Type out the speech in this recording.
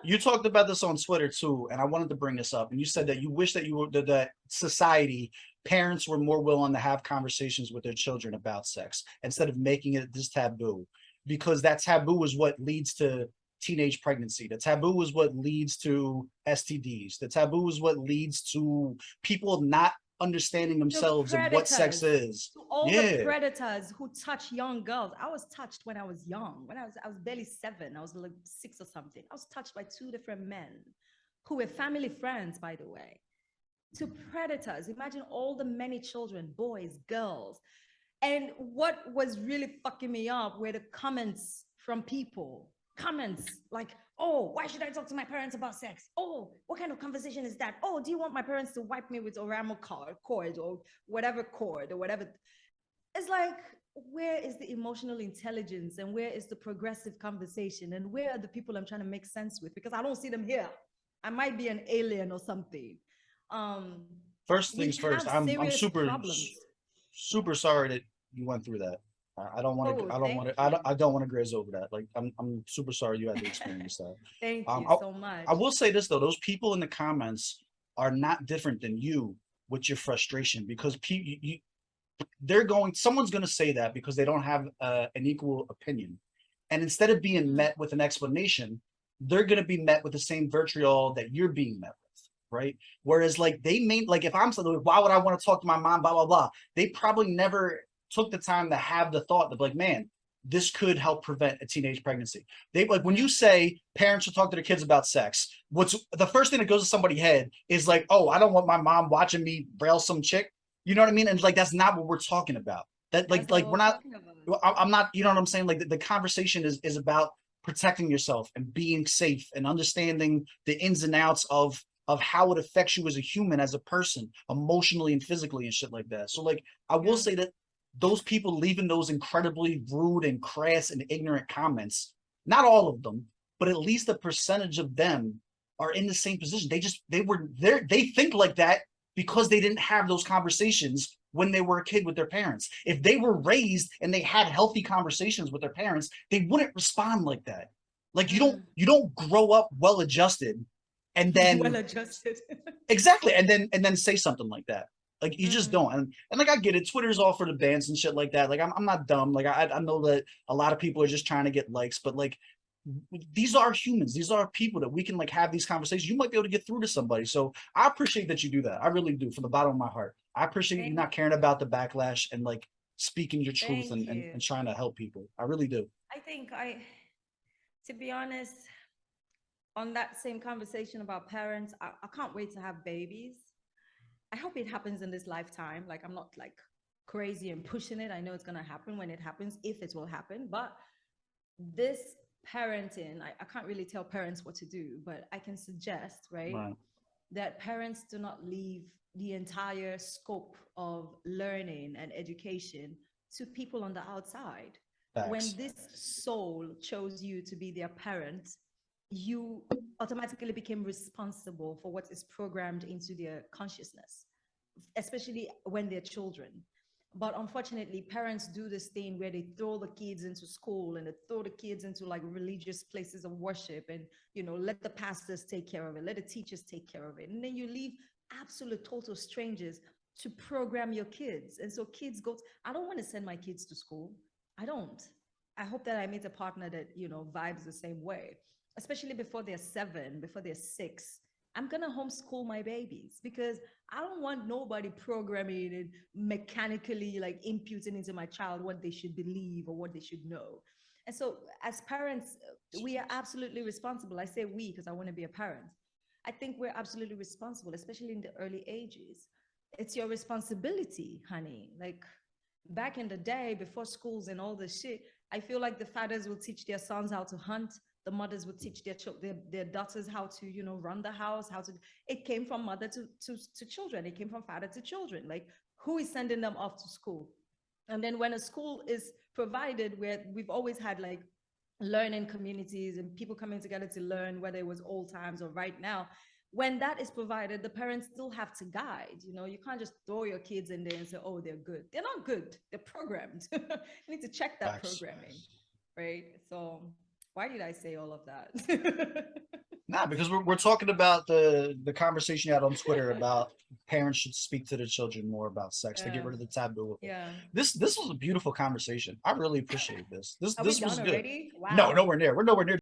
you talked about this on Twitter too, and I wanted to bring this up. And you said that you wish that you were that society, parents were more willing to have conversations with their children about sex instead of making it this taboo, because that taboo is what leads to teenage pregnancy. The taboo is what leads to STDs. The taboo is what leads to people not understanding To themselves and what sex predators, is. to all the Yeah. predators who touch young girls. I was touched when I was young. When I was barely 7. I was like 6 or something. I was touched by 2 different men who were family friends, by the way. To predators. Imagine all the many children, boys, girls. And what was really fucking me up were the comments from people. Comments like, oh, why should I talk to my parents about sex? Oh, what kind of conversation is that? Oh, do you want my parents to wipe me with oral cord or whatever cord or whatever? It's like, where is the emotional intelligence and where is the progressive conversation and where are the people I'm trying to make sense with? Because I don't see them here. I might be an alien or something. Um, First we things have first, I'm serious super problems. super sorry that you went through that. I don't want to. Oh, I don't want thank to. you. I don't want to graze over that. Like I'm super sorry you had to experience that. Thank Um, you I, so I much. will say this though: those people in the comments are not different than you with your frustration because they're going. Someone's going to say that because they don't have an equal opinion, and instead of being Mm, met with an explanation, they're going to be met with the same vitriol that you're being met with, right? Whereas like they may like if I'm saying why would I want to talk to my mom, blah blah blah. They probably never took the time to have the thought of like, man, this could help prevent a teenage pregnancy. They like when you yeah. say parents should talk to their kids about sex, what's the first thing that goes to somebody's head is like, oh, I don't want my mom watching me braille some chick. You know what I mean? And like that's not what we're talking about. That That's not like what we're we're not. talking about. I'm not. You know what I'm saying? Like the conversation is about protecting yourself and being safe and understanding the ins and outs of how it affects you as a human, as a person, emotionally and physically and shit like that. So like I will Yeah. say that those people leaving those incredibly rude and crass and ignorant comments, not all of them, but at least a percentage of them are in the same position. They were there, they think like that because they didn't have those conversations when they were a kid with their parents. If they were raised and they had healthy conversations with their parents, they wouldn't respond like that. Like Mm. you don't grow up well adjusted and Well then adjusted. exactly and then say something like that. Like you just Mm. don't. And like I get it, Twitter's all for the bands and shit like that. Like I'm not dumb. Like I know that a lot of people are just trying to get likes, but like these are humans. These are people that we can like have these conversations. You might be able to get through to somebody. So I appreciate that you do that. I really do from the bottom of my heart. I appreciate you Thank not caring about the backlash and like speaking your truth thank and you. trying to help people. I really do. I think to be honest, on that same conversation about parents, I can't wait to have babies. I hope it happens in this lifetime. Like I'm not like crazy and pushing it. I know it's gonna happen when it happens, if it will happen. But this parenting, I can't really tell parents what to do, but I can suggest, right, Right. that parents do not leave the entire scope of learning and education to people on the outside. When Facts. this soul chose you to be their parent, you automatically became responsible for what is programmed into their consciousness, especially when they're children. But unfortunately, parents do this thing where they throw the kids into school and they throw the kids into like religious places of worship and, let the pastors take care of it, let the teachers take care of it. And then you leave absolute total strangers to program your kids. And so kids go, I don't want to send my kids to school. I don't. I hope that I meet a partner that, vibes the same way, especially before they're 7, before they're 6. I'm going to homeschool my babies because I don't want nobody programming and mechanically like imputing into my child what they should believe or what they should know. And so, as parents, we are absolutely responsible. I say we because I want to be a parent. I think we're absolutely responsible, especially in the early ages. It's your responsibility, honey. Like back in the day, before schools and all this shit, I feel like the fathers will teach their sons how to hunt. The mothers would teach their daughters how to, run the house, how to. It came from mother to children. It came from father to children. Like who is sending them off to school? And then when a school is provided, where we've always had like learning communities and people coming together to learn, whether it was old times or right now, when that is provided, the parents still have to guide. You can't just throw your kids in there and say, oh, they're good. They're not good. They're programmed. You need to check that Facts. programming, right? So why did I say all of that? Nah, because we're talking about the conversation you had on Twitter about parents should speak to their children more about sex to get rid of the taboo of it. Yeah. This was a beautiful conversation. I really appreciate this. Are we This was done good. already? No, Wow. nowhere near. We're nowhere near